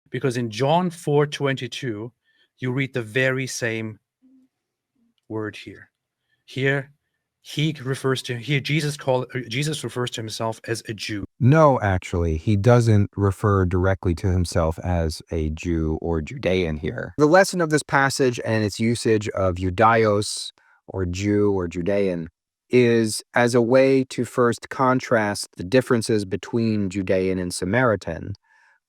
Because in John 4:22, you read the very same word here. Here, Jesus refers to himself as a Jew. No, actually, he doesn't refer directly to himself as a Jew or Judean here. The lesson of this passage and its usage of Ioudaios, or Jew or Judean, is as a way to first contrast the differences between Judean and Samaritan,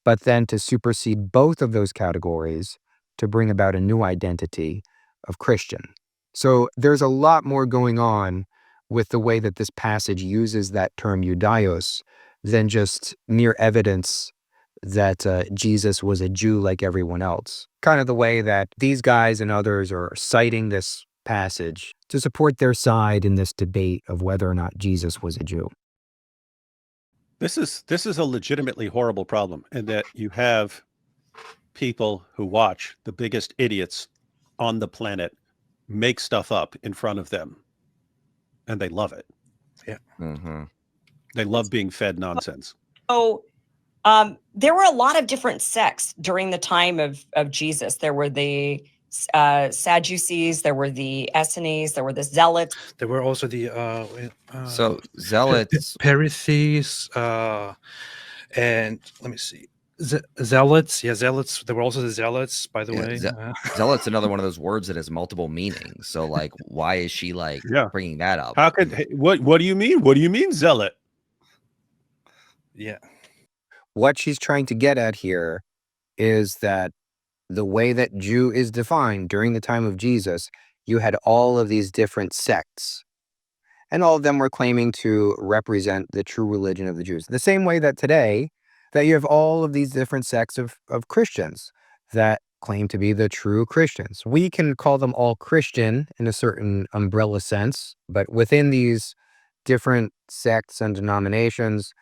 but then to supersede both of those categories to bring about a new identity of Christian. So there's a lot more going on with the way that this passage uses that term Ioudaios than just mere evidence that Jesus was a Jew like everyone else. Kind of the way that these guys and others are citing this passage to support their side in this debate of whether or not Jesus was a Jew. This is a legitimately horrible problem, in that you have people who watch the biggest idiots on the planet make stuff up in front of them, and they love it. Yeah. Mm-hmm. They love being fed nonsense. So there were a lot of different sects during the time of Jesus. There were the Sadducees, there were the Essenes, there were the Zealots. There were also the So Zealots, Pharisees, and let me see, Zealots. Yeah, Zealots. There were also the Zealots, by the way. Zealot's another one of those words that has multiple meanings. So, like, why is she bringing that up? How could what do you mean? What do you mean, zealot? Yeah. What she's trying to get at here is that the way that Jew is defined during the time of Jesus, you had all of these different sects, and all of them were claiming to represent the true religion of the Jews. The same way that today, that you have all of these different sects of Christians that claim to be the true Christians. We can call them all Christian in a certain umbrella sense, but within these different sects and denominations,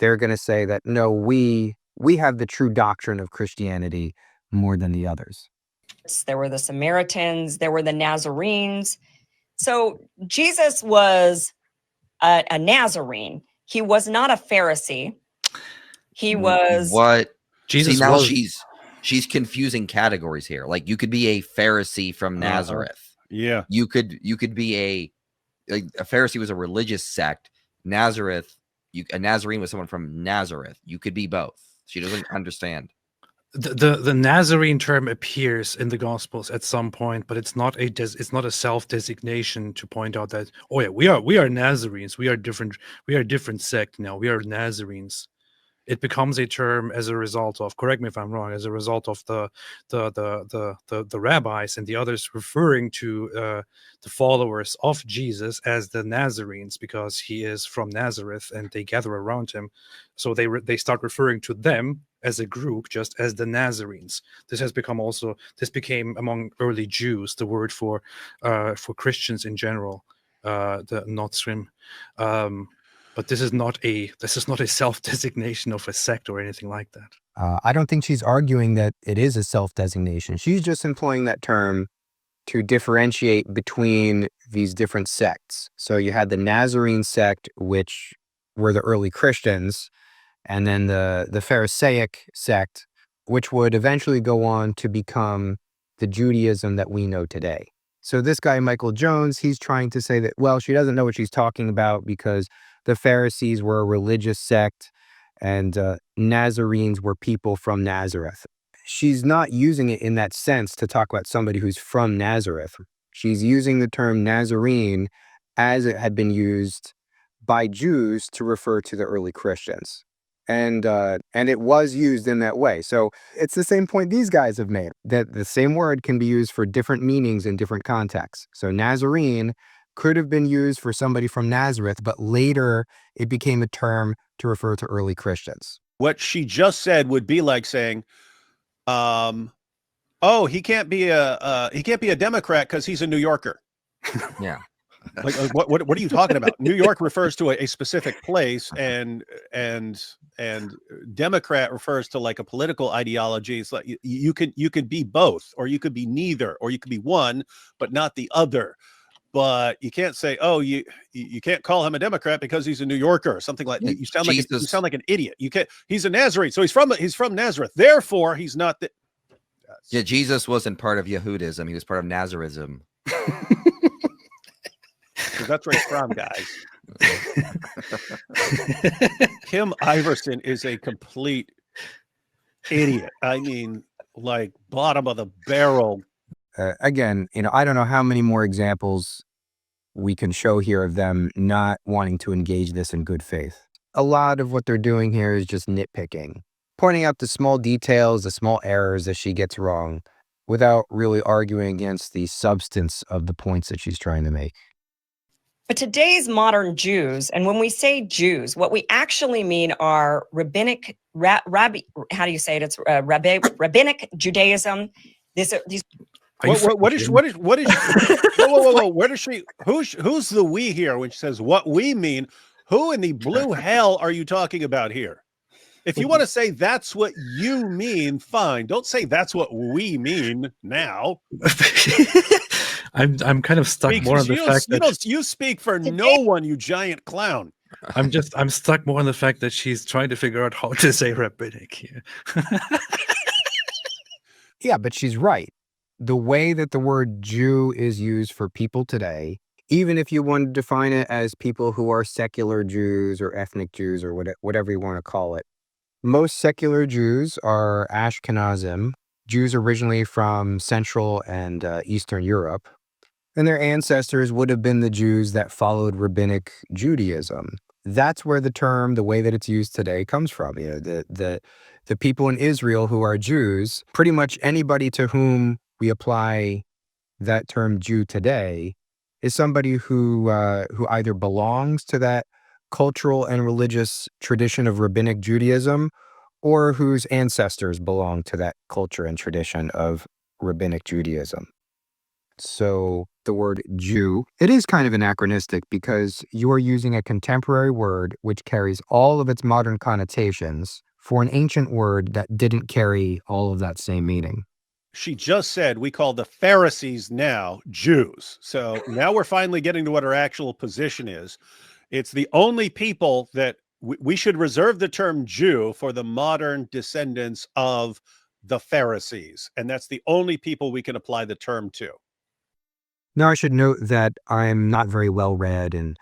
they're going to say that, no, we have the true doctrine of Christianity more than the others. There were the Samaritans, there were the Nazarenes. So Jesus was a Nazarene. He was not a Pharisee. He was what Jesus. See, now was, she's confusing categories here. Like, you could be a Pharisee from Nazareth. Yeah. You could be a Pharisee was a religious sect. Nazareth, a Nazarene was someone from Nazareth. You could be both. She doesn't understand. The Nazarene term appears in the Gospels at some point, but it's not a self-designation to point out that, oh yeah, we are Nazarenes. We are a different sect now. We are Nazarenes. It becomes a term as a result of, correct me if I'm wrong, as a result of the rabbis and the others referring to the followers of Jesus as the Nazarenes, because he is from Nazareth and they gather around him. So they start referring to them as a group just as the Nazarenes. This became among early Jews the word for Christians in general, the Nazrim. But this is not a self-designation of a sect or anything like that. I don't think she's arguing that it is a self-designation. She's just employing that term to differentiate between these different sects. So you had the Nazarene sect, which were the early Christians, and then the Pharisaic sect, which would eventually go on to become the Judaism that we know today. So this guy, Michael Jones, he's trying to say that, well, she doesn't know what she's talking about because the Pharisees were a religious sect and Nazarenes were people from Nazareth. She's not using it in that sense to talk about somebody who's from Nazareth. She's using the term Nazarene as it had been used by Jews to refer to the early Christians. And it was used in that way. So it's the same point these guys have made, that the same word can be used for different meanings in different contexts. So Nazarene could have been used for somebody from Nazareth, but later it became a term to refer to early Christians. What she just said would be like saying, oh, he can't be a Democrat because he's a New Yorker. Yeah. Like what are you talking about? New York refers to a specific place, and Democrat refers to like a political ideology. It's like you could be both, or you could be neither, or you could be one but not the other. but you can't say, oh, you can't call him a Democrat because he's a New Yorker or something like that. You sound like an idiot. You can't. He's a Nazarene, so he's from Nazareth. Therefore, he's not the. Yeah, Jesus wasn't part of Yehudism. He was part of Nazarenism. That's where he's from, guys. Kim Iversen is a complete idiot. I mean, like bottom of the barrel. Again, I don't know how many more examples we can show here of them not wanting to engage this in good faith. A lot of what they're doing here is just nitpicking, pointing out the small details, the small errors that she gets wrong, without really arguing against the substance of the points that she's trying to make. But today's modern Jews, and when we say Jews, what we actually mean are rabbinic, how do you say it? It's rabbinic Judaism. These what is whoa, where does she who's the we here when she says what we mean? Who in the blue hell are you talking about here? If you want to say that's what you mean, fine. Don't say that's what we mean now. I'm kind of stuck more on the fact that you speak for no one, you giant clown. I'm stuck more on the fact that she's trying to figure out how to say rabbinic here. Yeah, but she's right. The way that the word Jew is used for people today, even if you want to define it as people who are secular Jews or ethnic Jews or whatever you want to call it, most secular Jews are Ashkenazim, Jews originally from Central and Eastern Europe, and their ancestors would have been the Jews that followed Rabbinic Judaism. That's where the term, the way that it's used today, comes from. The people in Israel who are Jews, pretty much anybody to whom we apply that term Jew today is somebody who either belongs to that cultural and religious tradition of Rabbinic Judaism or whose ancestors belong to that culture and tradition of Rabbinic Judaism. So the word Jew, it is kind of anachronistic because you are using a contemporary word which carries all of its modern connotations for an ancient word that didn't carry all of that same meaning. She just said we call the Pharisees now Jews. So now we're finally getting to what her actual position is. It's the only people that we should reserve the term Jew for the modern descendants of the Pharisees. And that's the only people we can apply the term to. Now, I should note that I'm not very well read in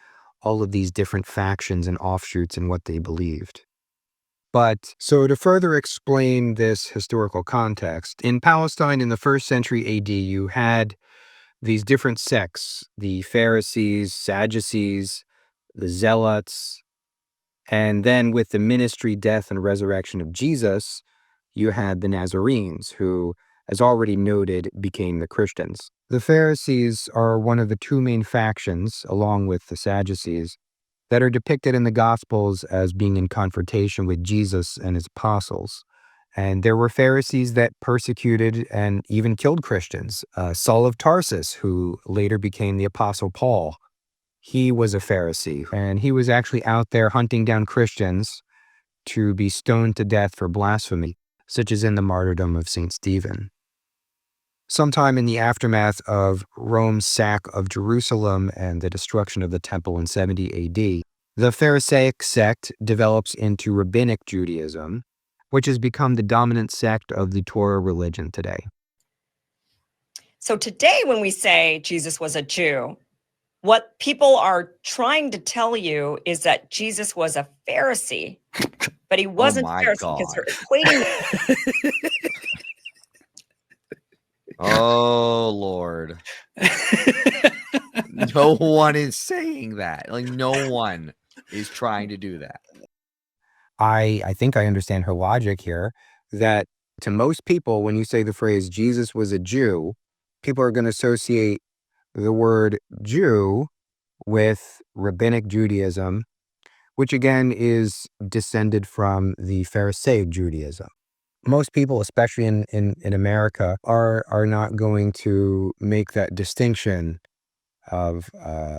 all of these different factions and offshoots and what they believed. But so to further explain this historical context, in Palestine in the first century AD, you had these different sects, the Pharisees, Sadducees, the Zealots, and then with the ministry, death, and resurrection of Jesus, you had the Nazarenes, who, as already noted, became the Christians. The Pharisees are one of the two main factions, along with the Sadducees, that are depicted in the Gospels as being in confrontation with Jesus and his apostles. And there were Pharisees that persecuted and even killed Christians. Saul of Tarsus, who later became the Apostle Paul, he was a Pharisee, and he was actually out there hunting down Christians to be stoned to death for blasphemy, such as in the martyrdom of St. Stephen. Sometime in the aftermath of Rome's sack of Jerusalem and the destruction of the temple in 70 AD, the Pharisaic sect develops into Rabbinic Judaism, which has become the dominant sect of the Torah religion today. So today when we say Jesus was a Jew, what people are trying to tell you is that Jesus was a Pharisee, but he wasn't my Pharisee because God. they're equating. Oh, Lord. No one is saying that. Like, no one is trying to do that. I think I understand her logic here, that to most people, when you say the phrase Jesus was a Jew, people are going to associate the word Jew with Rabbinic Judaism, which again is descended from the Pharisaic Judaism. Most people, especially in America, are not going to make that distinction of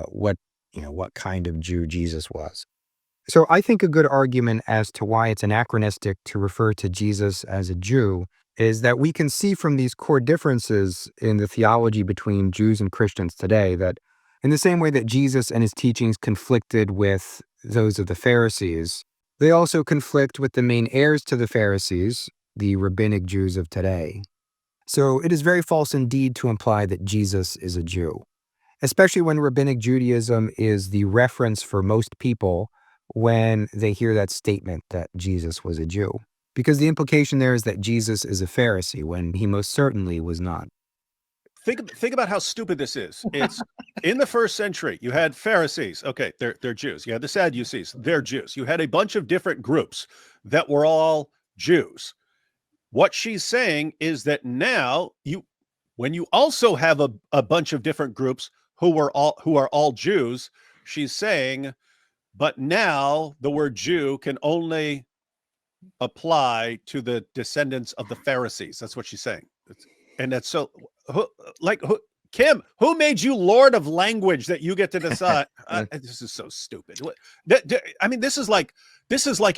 what kind of Jew Jesus was. So I think a good argument as to why it's anachronistic to refer to Jesus as a Jew is that we can see from these core differences in the theology between Jews and Christians today that In the same way that Jesus and his teachings conflicted with those of the Pharisees, they also conflict with the main heirs to the Pharisees, the Rabbinic Jews of today. So it is very false indeed to imply that Jesus is a Jew, especially when Rabbinic Judaism is the reference for most people when they hear that statement that Jesus was a Jew. Because the implication there is that Jesus is a Pharisee, when he most certainly was not. Think about how stupid this is. It's in the first century, you had Pharisees. Okay, they're Jews. You had the Sadducees. They're Jews. You had a bunch of different groups that were all Jews. What she's saying is that now when you also have a bunch of different groups who are all Jews, she's saying, but now the word Jew can only apply to the descendants of the Pharisees. That's what she's saying. And that's so Kim, who made you Lord of language that you get to decide? This is so stupid. I mean, this is like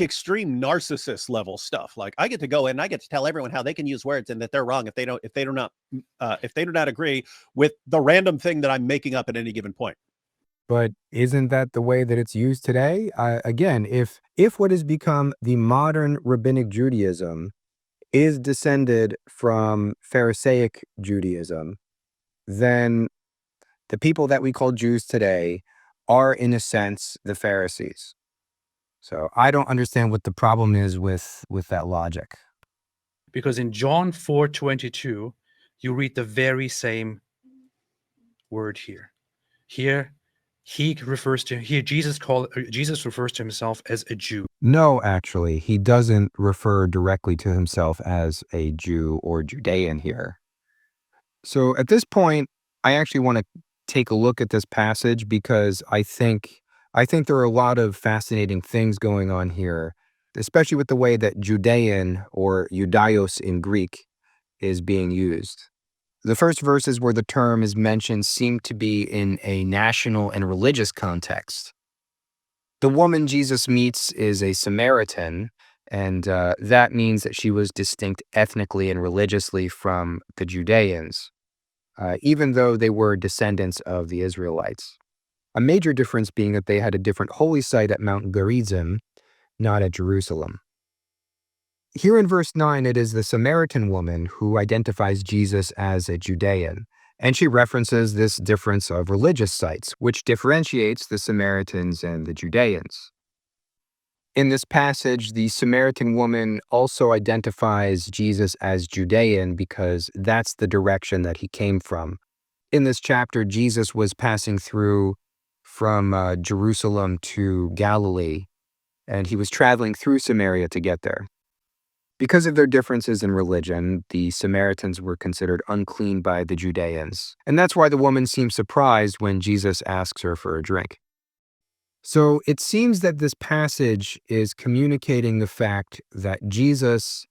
extreme narcissist level stuff. Like, I get to go in and I get to tell everyone how they can use words and that they're wrong if they do not agree with the random thing that I'm making up at any given point. But isn't that the way that it's used today? Again, if what has become the modern Rabbinic Judaism is descended from Pharisaic Judaism, then the people that we call Jews today are, in a sense, the Pharisees. So I don't understand what the problem is with that logic. Because in John 4:22, you read the very same word here. Here, Jesus refers to himself as a Jew. No, actually, he doesn't refer directly to himself as a Jew or Judean here. So at this point, I actually want to take a look at this passage because I think there are a lot of fascinating things going on here, especially with the way that Judean or Ioudaios in Greek is being used. The first verses where the term is mentioned seem to be in a national and religious context. The woman Jesus meets is a Samaritan, and that means that she was distinct ethnically and religiously from the Judeans, even though they were descendants of the Israelites. A major difference being that they had a different holy site at Mount Gerizim, not at Jerusalem. Here in verse 9, it is the Samaritan woman who identifies Jesus as a Judean, and she references this difference of religious sites, which differentiates the Samaritans and the Judeans. In this passage, the Samaritan woman also identifies Jesus as Judean because that's the direction that he came from. In this chapter, Jesus was passing through from Jerusalem to Galilee, and he was traveling through Samaria to get there. Because of their differences in religion, the Samaritans were considered unclean by the Judeans, and that's why the woman seems surprised when Jesus asks her for a drink. So it seems that this passage is communicating the fact that Jesus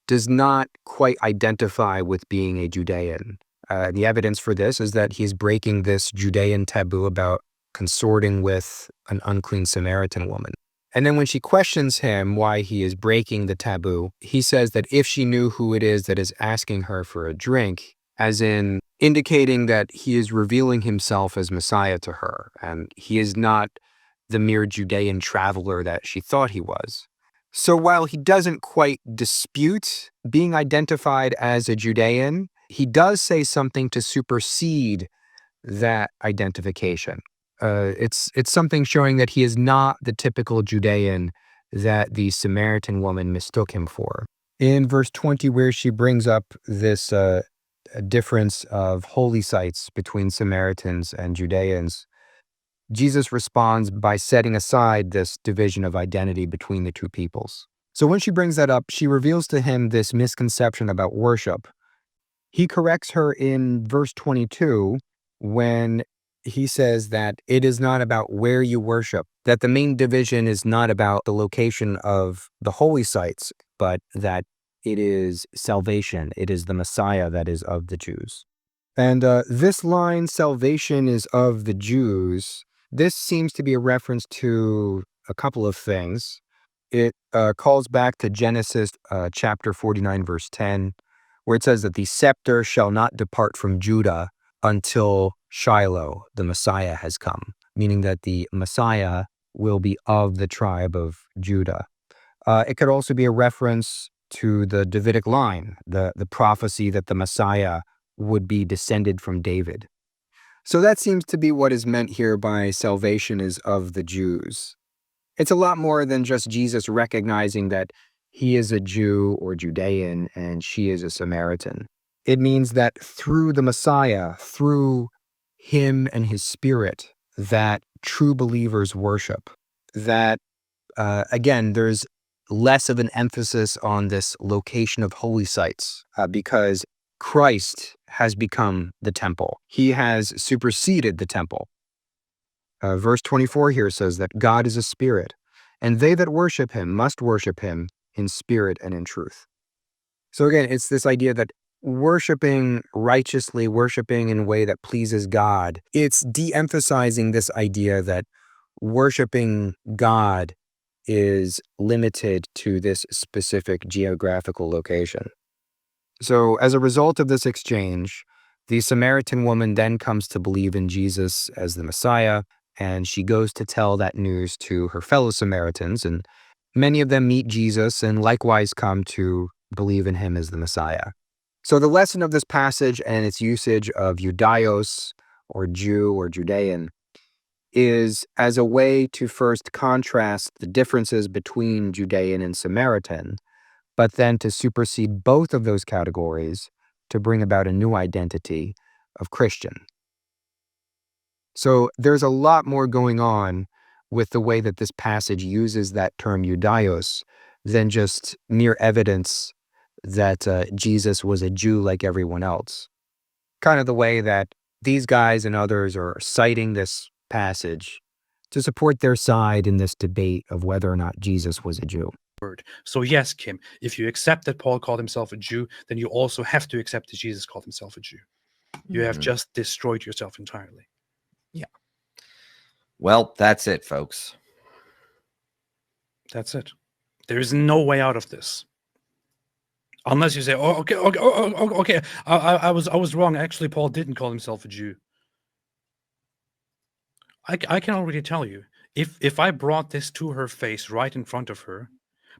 does not quite identify with being a Judean. The evidence for this is that he's breaking this Judean taboo about consorting with an unclean Samaritan woman. And then when she questions him why he is breaking the taboo, he says that if she knew who it is that is asking her for a drink, as in indicating that he is revealing himself as Messiah to her, and he is not the mere Judean traveler that she thought he was. So while he doesn't quite dispute being identified as a Judean, he does say something to supersede that identification. It's something showing that he is not the typical Judean that the Samaritan woman mistook him for. In verse 20, where she brings up this difference of holy sites between Samaritans and Judeans, Jesus responds by setting aside this division of identity between the two peoples. So when she brings that up, she reveals to him this misconception about worship. He corrects her in verse 22 when he says that it is not about where you worship, that the main division is not about the location of the holy sites, but that it is salvation. It is the Messiah that is of the Jews. And this line, salvation is of the Jews, this seems to be a reference to a couple of things. It calls back to Genesis chapter 49, verse 10, where it says that the scepter shall not depart from Judah until Shiloh, the Messiah has come, meaning that the Messiah will be of the tribe of Judah. It could also be a reference to the Davidic line, the prophecy that the Messiah would be descended from David. So that seems to be what is meant here by salvation is of the Jews. It's a lot more than just Jesus recognizing that he is a Jew or Judean and she is a Samaritan. It means that through the Messiah, through him and his spirit, that true believers worship. That, again, there's less of an emphasis on this location of holy sites because Christ has become the temple. He has superseded the temple. Verse 24 here says that God is a spirit, and they that worship him must worship him in spirit and in truth. So again, it's this idea that worshiping righteously, worshiping in a way that pleases God, it's de-emphasizing this idea that worshiping God is limited to this specific geographical location. So as a result of this exchange, the Samaritan woman then comes to believe in Jesus as the Messiah, and she goes to tell that news to her fellow Samaritans, and many of them meet Jesus and likewise come to believe in him as the Messiah. So the lesson of this passage and its usage of Ioudaios, or Jew or Judean, is as a way to first contrast the differences between Judean and Samaritan, but then to supersede both of those categories to bring about a new identity of Christian. So there's a lot more going on with the way that this passage uses that term Ioudaios than just mere evidence that Jesus was a Jew like everyone else. Kind of the way that these guys and others are citing this passage to support their side in this debate of whether or not Jesus was a Jew. So yes, Kim, if you accept that Paul called himself a Jew, then you also have to accept that Jesus called himself a Jew. You have just destroyed yourself entirely. Yeah. Well, that's it, folks. That's it. There is no way out of this. Unless you say, "Oh, okay. I was wrong. Actually, Paul didn't call himself a Jew." I can already tell you, if I brought this to her face right in front of her,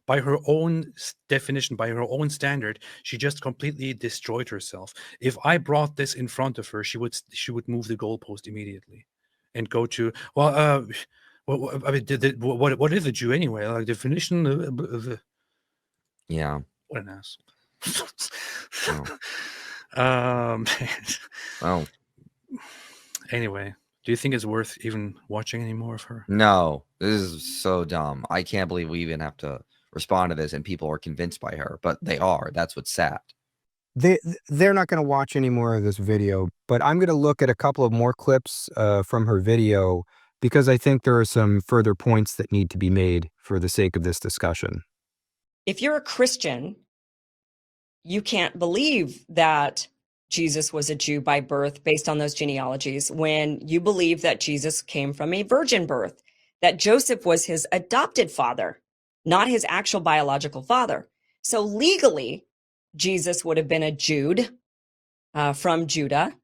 by her own definition, by her own standard, she just completely destroyed herself. If I brought this in front of her, she would move the goalpost immediately, and go to I mean, what is a Jew anyway? Like definition. Yeah. What an ass. Oh. Oh. Anyway, do you think it's worth even watching any more of her? No, this is so dumb. I can't believe we even have to respond to this and people are convinced by her, but they are. That's what's sad. They're not going to watch any more of this video, but I'm going to look at a couple of more clips from her video because I think there are some further points that need to be made for the sake of this discussion. If you're a Christian, you can't believe that Jesus was a Jew by birth based on those genealogies when you believe that Jesus came from a virgin birth, that Joseph was his adopted father, not his actual biological father. So legally, Jesus would have been a Jude from Judah,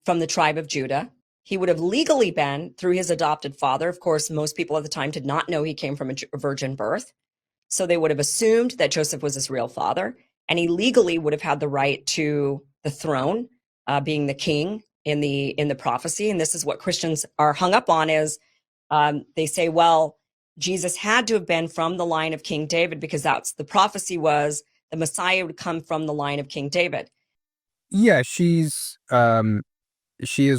from the tribe of Judah. He would have legally been through his adopted father. Of course, most people at the time did not know he came from a virgin birth. So they would have assumed that Joseph was his real father, and he legally would have had the right to the throne, being the king in the prophecy. And this is what Christians are hung up on is they say, well, Jesus had to have been from the line of King David because that's the prophecy was the Messiah would come from the line of King David. Yeah, she is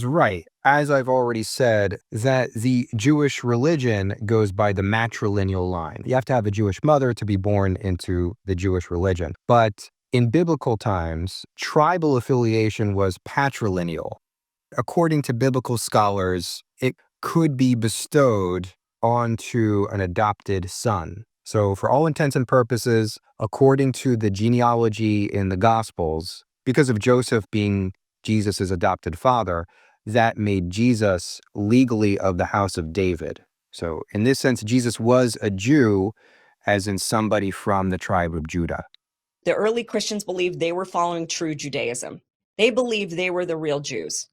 right. As I've already said, that the Jewish religion goes by the matrilineal line. You have to have a Jewish mother to be born into the Jewish religion. But in biblical times, tribal affiliation was patrilineal. According to biblical scholars, it could be bestowed onto an adopted son. So for all intents and purposes, according to the genealogy in the Gospels, because of Joseph being Jesus' adopted father, that made Jesus legally of the house of David. So in this sense, Jesus was a Jew, as in somebody from the tribe of Judah. The early Christians believed they were following true Judaism. They believed they were the real Jews.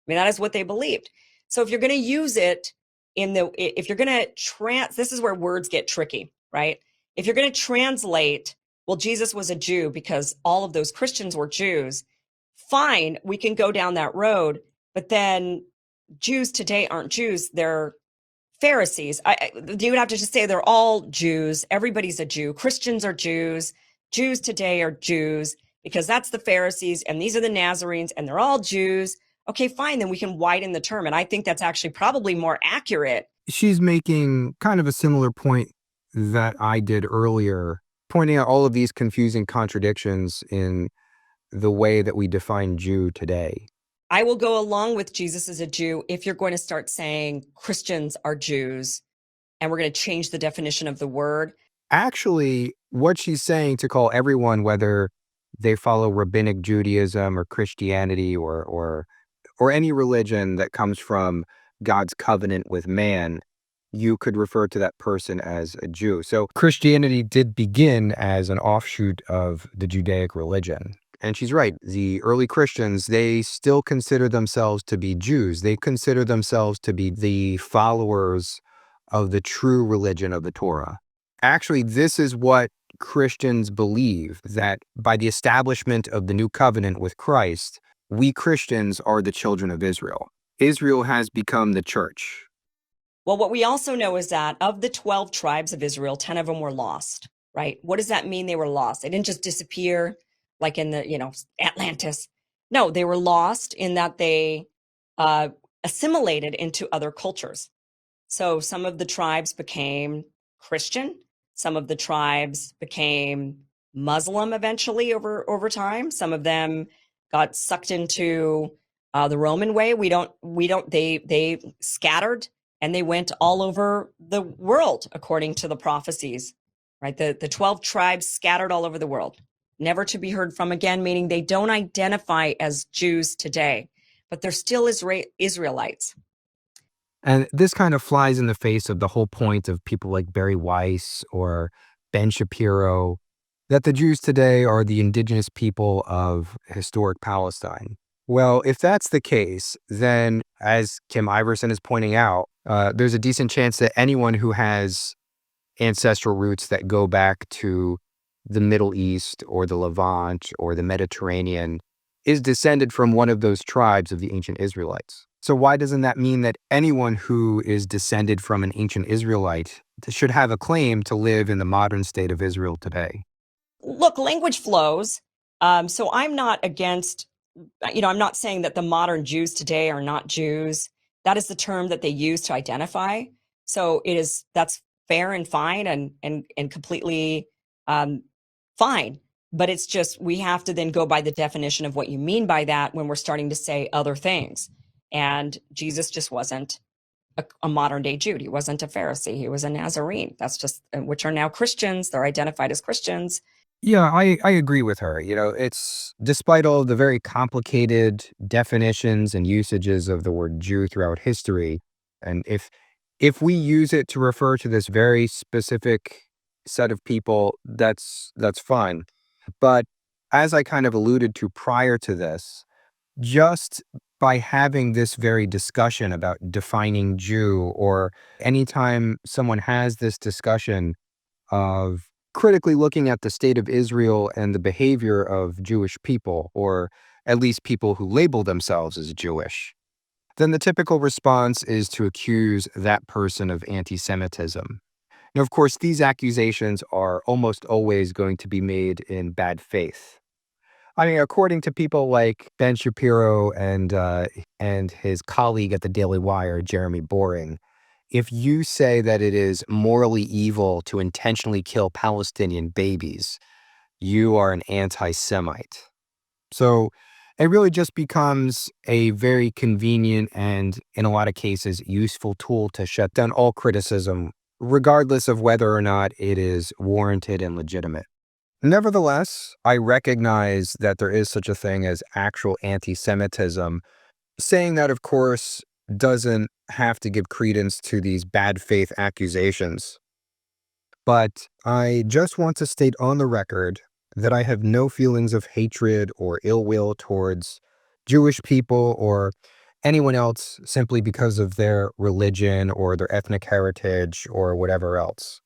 mean, that is what they believed. So if you're going to use it if you're going to this is where words get tricky, right? If you're going to translate, well, Jesus was a Jew because all of those Christians were Jews, fine, we can go down that road. But then Jews today aren't Jews, they're Pharisees. You would have to just say they're all Jews. Everybody's a Jew. Christians are Jews. Jews today are Jews because that's the Pharisees and these are the Nazarenes and they're all Jews. Okay, fine, then we can widen the term. And I think that's actually probably more accurate. She's making kind of a similar point that I did earlier, pointing out all of these confusing contradictions in the way that we define Jew today. I will go along with Jesus as a Jew if you're going to start saying Christians are Jews and we're going to change the definition of the word. Actually, what she's saying to call everyone, whether they follow Rabbinic Judaism or Christianity or any religion that comes from God's covenant with man, you could refer to that person as a Jew. So Christianity did begin as an offshoot of the Judaic religion. And she's right. The early Christians, they still consider themselves to be Jews. They consider themselves to be the followers of the true religion of the Torah. Actually, this is what Christians believe, that by the establishment of the new covenant with Christ, we Christians are the children of Israel. Israel has become the church. Well, what we also know is that of the 12 tribes of Israel, 10 of them were lost, right? What does that mean they were lost? They didn't just disappear like in the, Atlantis. No, they were lost in that they assimilated into other cultures. So some of the tribes became Christian. Some of the tribes became Muslim eventually over time. Some of them got sucked into the Roman way. They scattered and they went all over the world according to the prophecies, right? The 12 tribes scattered all over the world, never to be heard from again, meaning they don't identify as Jews today, but they're still Israelites. And this kind of flies in the face of the whole point of people like Barry Weiss or Ben Shapiro, that the Jews today are the indigenous people of historic Palestine. Well, if that's the case, then as Kim Iversen is pointing out, there's a decent chance that anyone who has ancestral roots that go back to the Middle East or the Levant or the Mediterranean is descended from one of those tribes of the ancient Israelites. So why doesn't that mean that anyone who is descended from an ancient Israelite should have a claim to live in the modern state of Israel today? Look, language flows. So I'm not against, I'm not saying that the modern Jews today are not Jews. That is the term that they use to identify. So that's fair and fine and completely fine. But it's just, we have to then go by the definition of what you mean by that when we're starting to say other things. And Jesus just wasn't a modern day Jew. He wasn't a Pharisee. He was a Nazarene. That's just, which are now Christians. They're identified as Christians. Yeah, I agree with her. It's despite all the very complicated definitions and usages of the word Jew throughout history, and if we use it to refer to this very specific set of people, that's fine. But as I kind of alluded to prior to this, just by having this very discussion about defining Jew, or anytime someone has this discussion of critically looking at the state of Israel and the behavior of Jewish people, or at least people who label themselves as Jewish, then the typical response is to accuse that person of anti-Semitism. Now, of course, these accusations are almost always going to be made in bad faith. I mean, according to people like Ben Shapiro and his colleague at the Daily Wire, Jeremy Boring, if you say that it is morally evil to intentionally kill Palestinian babies, you are an anti-Semite. So it really just becomes a very convenient and, in a lot of cases, useful tool to shut down all criticism, regardless of whether or not it is warranted and legitimate. Nevertheless, I recognize that there is such a thing as actual anti-Semitism. Saying that, of course, doesn't have to give credence to these bad faith accusations. But I just want to state on the record that I have no feelings of hatred or ill will towards Jewish people or anyone else simply because of their religion or their ethnic heritage or whatever else.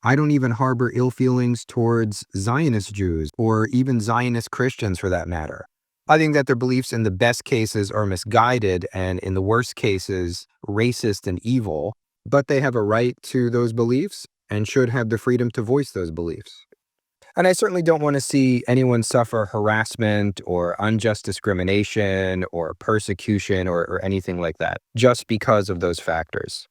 I don't even harbor ill feelings towards Zionist Jews or even Zionist Christians for that matter. I think that their beliefs in the best cases are misguided and in the worst cases racist and evil, but they have a right to those beliefs and should have the freedom to voice those beliefs. And I certainly don't want to see anyone suffer harassment or unjust discrimination or persecution or anything like that just because of those factors.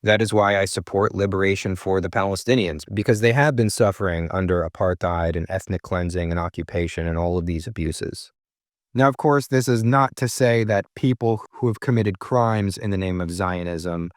That is why I support liberation for the Palestinians, because they have been suffering under apartheid and ethnic cleansing and occupation and all of these abuses. Now, of course, this is not to say that people who have committed crimes in the name of Zionism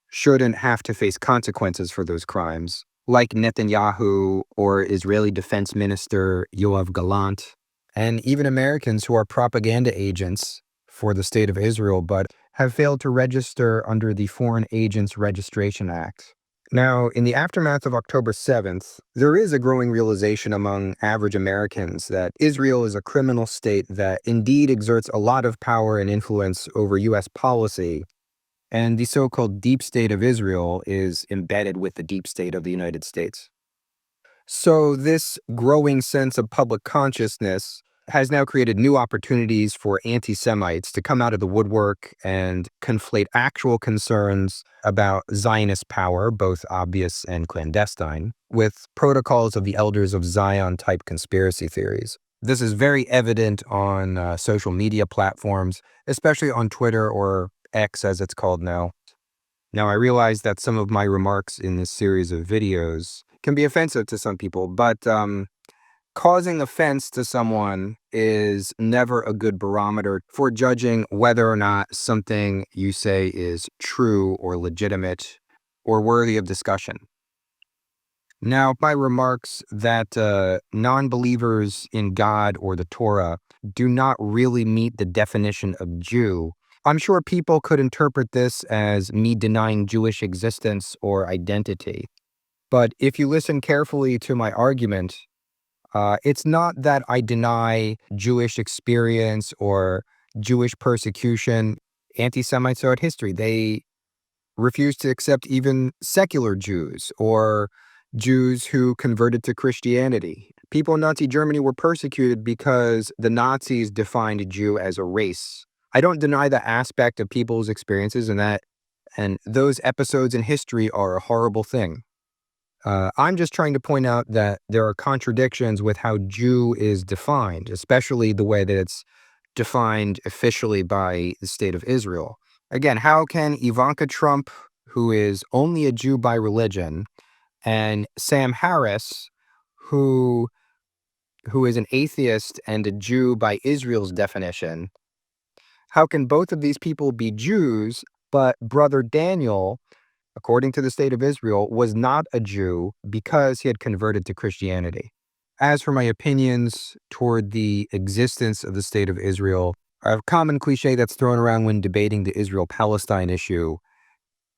shouldn't have to face consequences for those crimes, like Netanyahu or Israeli Defense Minister Yoav Gallant, and even Americans who are propaganda agents for the State of Israel, but have failed to register under the Foreign Agents Registration Act. Now, in the aftermath of October 7th, there is a growing realization among average Americans that Israel is a criminal state that indeed exerts a lot of power and influence over U.S. policy, and the so-called deep state of Israel is embedded with the deep state of the United States. So this growing sense of public consciousness has now created new opportunities for anti-Semites to come out of the woodwork and conflate actual concerns about Zionist power, both obvious and clandestine, with protocols of the elders of Zion type conspiracy theories. This is very evident on social media platforms, especially on Twitter or X as it's called now. Now, I realize that some of my remarks in this series of videos can be offensive to some people, but causing offense to someone is never a good barometer for judging whether or not something you say is true or legitimate or worthy of discussion. Now, my remarks that non-believers in God or the Torah do not really meet the definition of Jew, I'm sure people could interpret this as me denying Jewish existence or identity. But if you listen carefully to my argument, it's not that I deny Jewish experience or Jewish persecution. Anti-Semites throughout history, they refused to accept even secular Jews or Jews who converted to Christianity. People in Nazi Germany were persecuted because the Nazis defined a Jew as a race. I don't deny that aspect of people's experiences and those episodes in history are a horrible thing. I'm just trying to point out that there are contradictions with how Jew is defined, especially the way that it's defined officially by the State of Israel. Again, how can Ivanka Trump, who is only a Jew by religion, and Sam Harris, who is an atheist and a Jew by Israel's definition, how can both of these people be Jews, but Brother Daniel, according to the State of Israel, was not a Jew because he had converted to Christianity? As for my opinions toward the existence of the State of Israel, a common cliche that's thrown around when debating the Israel-Palestine issue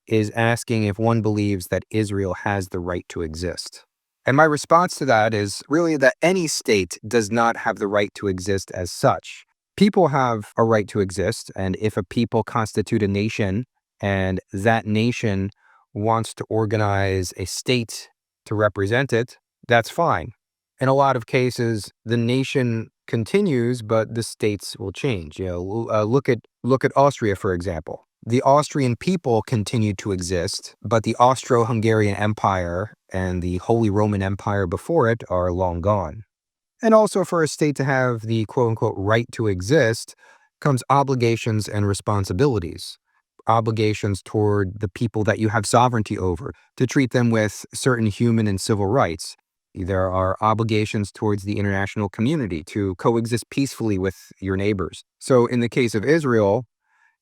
is asking if one believes that Israel has the right to exist. And my response to that is really that any state does not have the right to exist as such. People have a right to exist, and if a people constitute a nation and that nation wants to organize a state to represent it, that's fine. In a lot of cases, the nation continues, but the states will change. Look at Austria, for example. The Austrian people continue to exist, but the Austro-Hungarian Empire and the Holy Roman Empire before it are long gone. And also, for a state to have the quote-unquote right to exist comes obligations and responsibilities. Obligations toward the people that you have sovereignty over, to treat them with certain human and civil rights. There are obligations towards the international community to coexist peacefully with your neighbors. So in the case of Israel,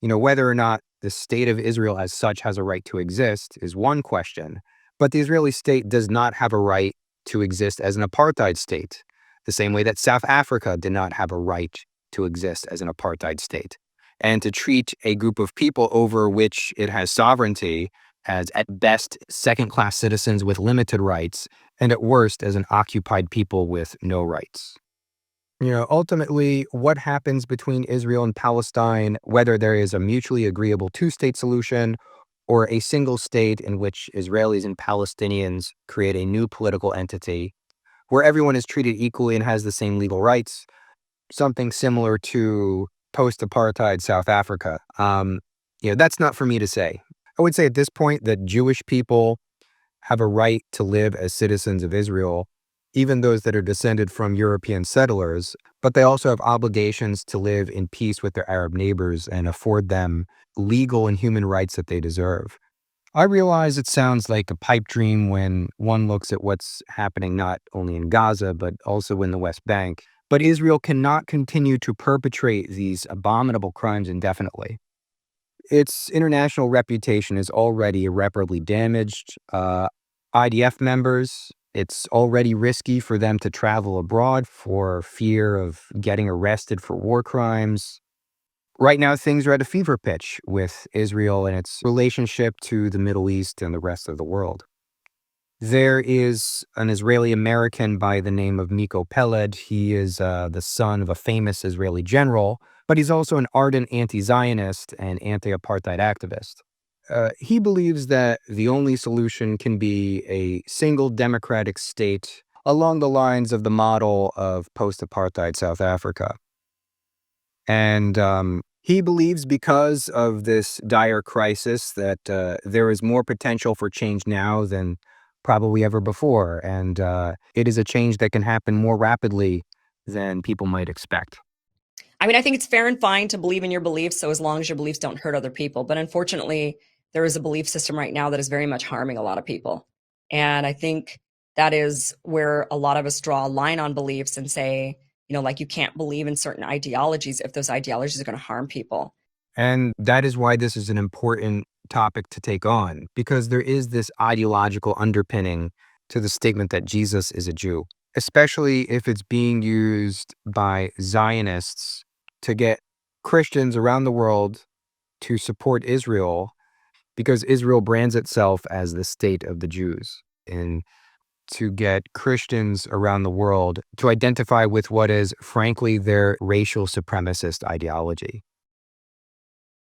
whether or not the State of Israel as such has a right to exist is one question, but the Israeli state does not have a right to exist as an apartheid state, the same way that South Africa did not have a right to exist as an apartheid state. And to treat a group of people over which it has sovereignty as, at best, second-class citizens with limited rights, and at worst, as an occupied people with no rights. Ultimately, what happens between Israel and Palestine, whether there is a mutually agreeable two-state solution or a single state in which Israelis and Palestinians create a new political entity where everyone is treated equally and has the same legal rights, something similar to post-apartheid South Africa. That's not for me to say. I would say at this point that Jewish people have a right to live as citizens of Israel, even those that are descended from European settlers, but they also have obligations to live in peace with their Arab neighbors and afford them legal and human rights that they deserve. I realize it sounds like a pipe dream when one looks at what's happening not only in Gaza, but also in the West Bank. But Israel cannot continue to perpetrate these abominable crimes indefinitely. Its international reputation is already irreparably damaged. IDF members, it's already risky for them to travel abroad for fear of getting arrested for war crimes. Right now, things are at a fever pitch with Israel and its relationship to the Middle East and the rest of the world. There is an Israeli American by the name of Miko Peled. He is the son of a famous Israeli general, but he's also an ardent anti-Zionist and anti-apartheid activist. He believes that the only solution can be a single democratic state along the lines of the model of post-apartheid South Africa. And he believes because of this dire crisis that there is more potential for change now than probably ever before. And it is a change that can happen more rapidly than people might expect. I mean, I think it's fair and fine to believe in your beliefs, so as long as your beliefs don't hurt other people. But unfortunately, there is a belief system right now that is very much harming a lot of people. And I think that is where a lot of us draw a line on beliefs and say, like you can't believe in certain ideologies if those ideologies are going to harm people. And that is why this is an important topic to take on, because there is this ideological underpinning to the statement that Jesus is a Jew, especially if it's being used by Zionists to get Christians around the world to support Israel because Israel brands itself as the state of the Jews, and to get Christians around the world to identify with what is, frankly, their racial supremacist ideology.